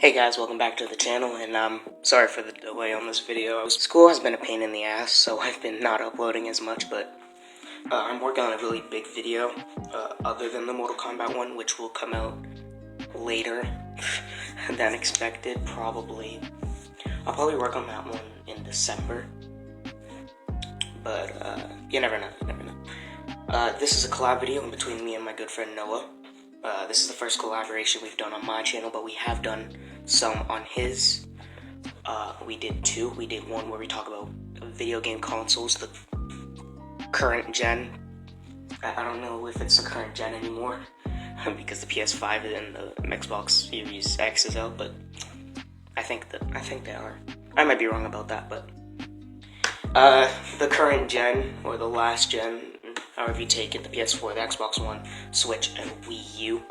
Hey guys, welcome back to the channel, and sorry for the delay on this video. School has been a pain in the ass, so I've been not uploading as much, but I'm working on a really big video, other than the Mortal Kombat one, which will come out later than expected, probably. I'll probably work on that one in December, but you never know, This is a collab video in between me and my good friend Noah. This is the first collaboration we've done on my channel, but we have done some on his. We did two. We did one where we talk about video game consoles, the current gen. I don't know if it's the current gen anymore because the PS5 and the Xbox Series X is out, but I think they are. I might be wrong about that, but the current gen or the last gen, however you take it, the PS4, the Xbox One, Switch, and Wii U.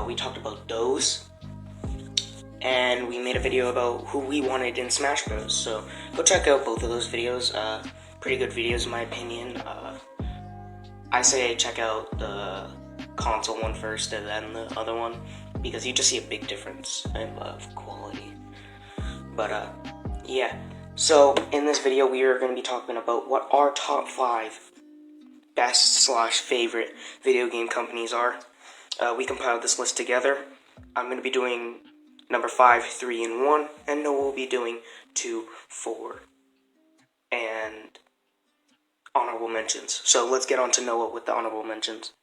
We talked about those, and we made a video about who we wanted in Smash Bros. So go check out both of those videos. Pretty good videos in my opinion. I say check out the console one first and then the other one, because you just see a big difference in quality. But yeah. So in this video we are going to be talking about what our top 5 best/favorite video game companies are. We compiled this list together. I'm going to be doing number 5, 3, and 1, and Noah will be doing 2, 4, and honorable mentions. So let's get on to Noah with the honorable mentions.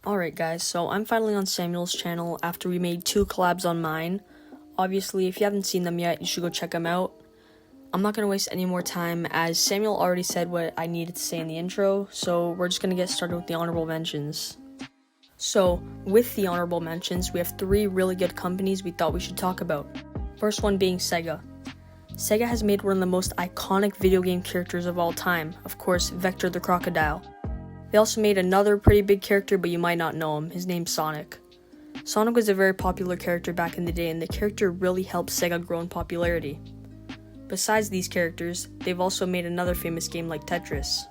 Alright guys, so I'm finally on Samuel's channel after we made 2 collabs on mine. Obviously, if you haven't seen them yet, you should go check them out. I'm not going to waste any more time, as Samuel already said what I needed to say in the intro, so we're just going to get started with the honorable mentions. So, with the honorable mentions, we have 3 really good companies we thought we should talk about. First one being Sega. Sega has made one of the most iconic video game characters of all time, of course, Vector the Crocodile. They also made another pretty big character, but you might not know him. His name's Sonic. Sonic was a very popular character back in the day, and the character really helped Sega grow in popularity. Besides these characters, they've also made another famous game like Tetris.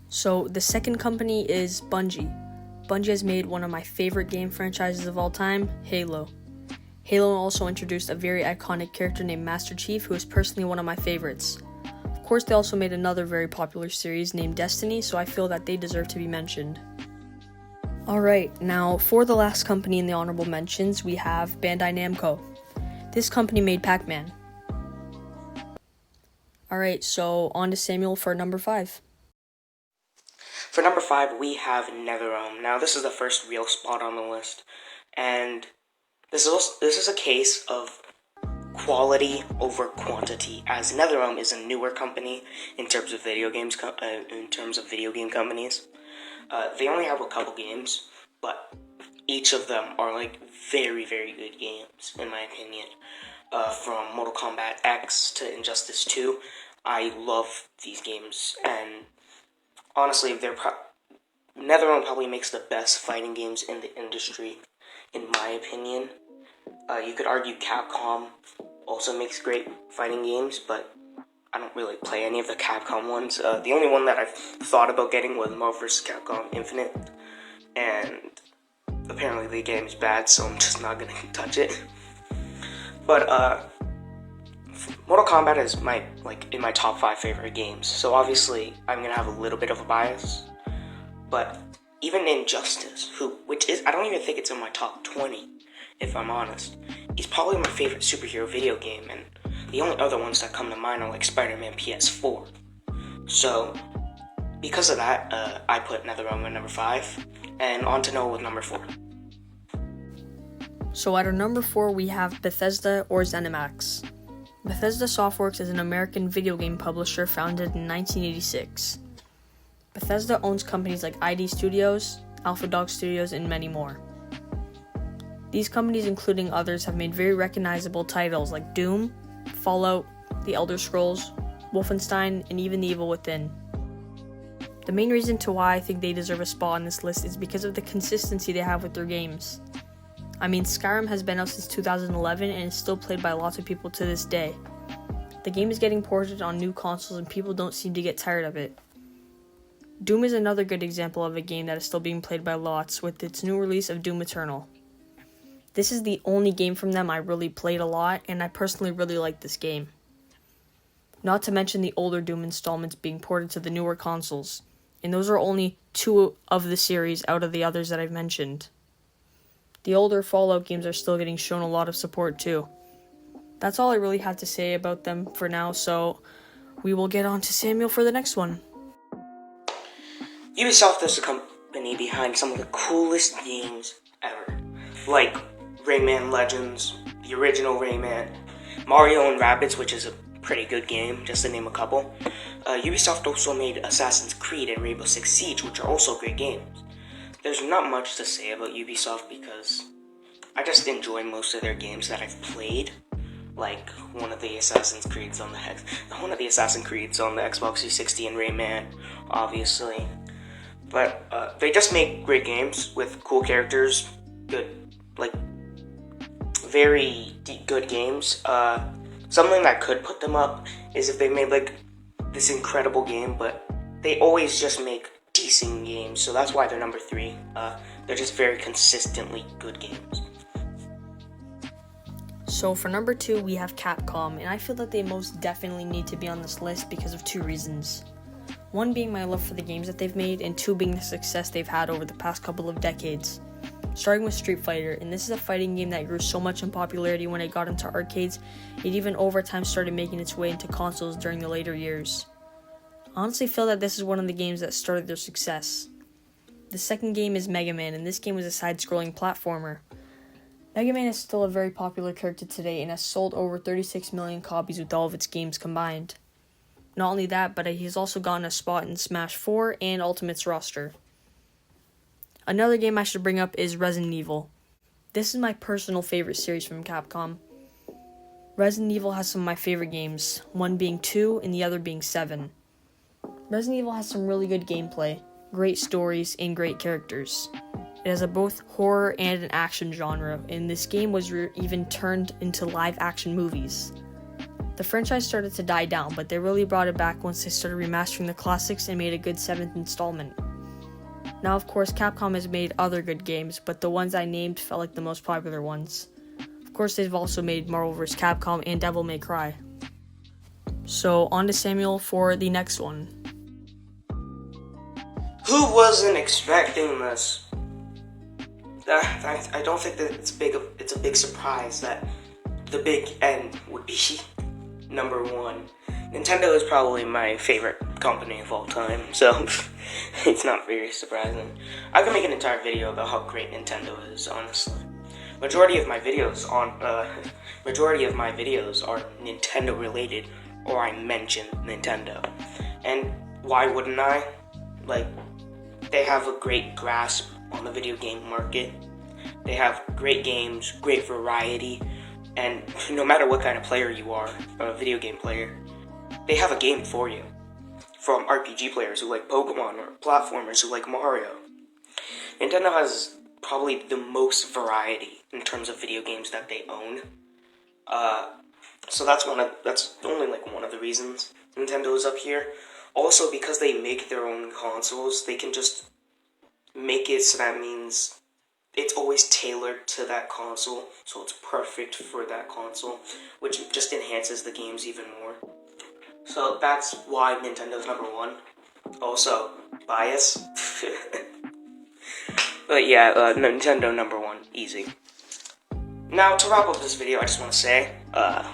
So, the second company is Bungie. Bungie has made one of my favorite game franchises of all time, Halo. Halo also introduced a very iconic character named Master Chief, who is personally one of my favorites. Of course, they also made another very popular series named Destiny, so I feel that they deserve to be mentioned. Alright, now for the last company in the honorable mentions, we have Bandai Namco. This company made Pac-Man. Alright, so on to Samuel for number 5. For number 5, we have NetherRealm. Now, this is the first real spot on the list, and this is a case of quality over quantity, as NetherRealm is a newer company in terms of video games. Video game companies, they only have a couple games, but each of them are like very, very good games in my opinion. From Mortal Kombat X to Injustice 2, I love these games, and honestly, NetherRealm probably makes the best fighting games in the industry, in my opinion. You could argue Capcom also makes great fighting games, but I don't really play any of the Capcom ones. The only one that I've thought about getting was Marvel vs. Capcom Infinite, and apparently the game is bad, so I'm just not gonna touch it. But Mortal Kombat is in my top 5 favorite games, so obviously I'm gonna have a little bit of a bias. But even Injustice, I don't even think it's in my top 20, if I'm honest. It's probably my favorite superhero video game, and the only other ones that come to mind are like Spider-Man PS4. So because of that, I put NetherRealm at number 5, and on to Noah with number 4. So at our number 4, we have Bethesda or ZeniMax. Bethesda Softworks is an American video game publisher founded in 1986. Bethesda owns companies like ID Studios, Alpha Dog Studios, and many more. These companies, including others, have made very recognizable titles like Doom, Fallout, The Elder Scrolls, Wolfenstein, and even The Evil Within. The main reason to why I think they deserve a spot on this list is because of the consistency they have with their games. I mean, Skyrim has been out since 2011 and is still played by lots of people to this day. The game is getting ported on new consoles and people don't seem to get tired of it. Doom is another good example of a game that is still being played by lots with its new release of Doom Eternal. This is the only game from them I really played a lot, and I personally really like this game. Not to mention the older Doom installments being ported to the newer consoles, and those are only 2 of the series out of the others that I've mentioned. The older Fallout games are still getting shown a lot of support too. That's all I really have to say about them for now, so we will get on to Samuel for the next one. Ubisoft is the company behind some of the coolest games ever, like Rayman Legends, the original Rayman, Mario and Rabbids, which is a pretty good game, just to name a couple. Ubisoft also made Assassin's Creed and Rainbow Six Siege, which are also great games. There's not much to say about Ubisoft because I just enjoy most of their games that I've played, like one of the Assassin's Creeds on the Xbox 360 and Rayman, obviously. But they just make great games with cool characters, very good games. Something that could put them up is if they made this incredible game, but they always just make decent games, so that's why they're number 3. They're just very consistently good games. So for number 2, we have Capcom, and I feel that they most definitely need to be on this list because of 2 reasons. 1 being my love for the games that they've made, and 2 being the success they've had over the past couple of decades. Starting with Street Fighter, and this is a fighting game that grew so much in popularity when it got into arcades, it even over time started making its way into consoles during the later years. I honestly feel that this is one of the games that started their success. The second game is Mega Man, and this game was a side-scrolling platformer. Mega Man is still a very popular character today and has sold over 36 million copies with all of its games combined. Not only that, but he's also gotten a spot in Smash 4 and Ultimate's roster. Another game I should bring up is Resident Evil. This is my personal favorite series from Capcom. Resident Evil has some of my favorite games, one being 2 and the other being 7. Resident Evil has some really good gameplay, great stories, and great characters. It has a both horror and an action genre, and this game was even turned into live-action movies. The franchise started to die down, but they really brought it back once they started remastering the classics and made a good 7th installment. Now, of course, Capcom has made other good games, but the ones I named felt like the most popular ones. Of course, they've also made Marvel vs. Capcom and Devil May Cry. So, on to Samuel for the next one. Who wasn't expecting this? I don't think that it's a big surprise that the big N would be number 1. Nintendo is probably my favorite company of all time, so it's not very surprising. I could make an entire video about how great Nintendo is, honestly. Majority of my videos are Nintendo related, or I mention Nintendo. And why wouldn't I? They have a great grasp on the video game market. They have great games, great variety, and no matter what kind of player you are, a video game player, they have a game for you. From RPG players who like Pokemon or platformers who like Mario. Nintendo has probably the most variety in terms of video games that they own. So that's only one of the reasons Nintendo is up here. Also, because they make their own consoles, they can just make it so that means it's always tailored to that console, so it's perfect for that console, which just enhances the games even more. So that's why Nintendo's number 1. Also, bias. But yeah, Nintendo number 1, easy. Now, to wrap up this video, I just want to say,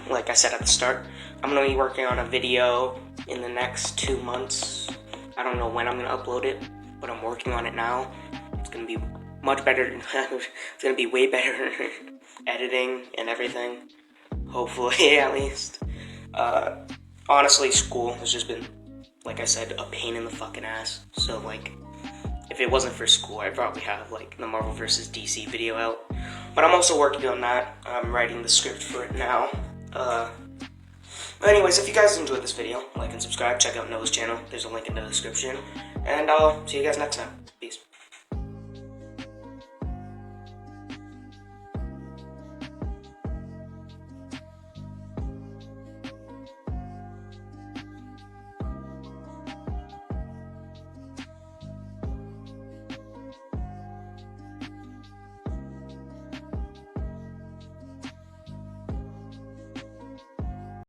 like I said at the start, I'm going to be working on a video in the next 2 months. I don't know when I'm going to upload it, but I'm working on it now. It's going to be much better. It's going to be way better editing and everything. Hopefully, at least. Honestly, school has just been, like I said, a pain in the fucking ass. So, if it wasn't for school, I'd probably have, the Marvel vs. DC video out. But I'm also working on that. I'm writing the script for it now. But anyways, if you guys enjoyed this video, like and subscribe. Check out Noah's channel. There's a link in the description. And I'll see you guys next time. Peace.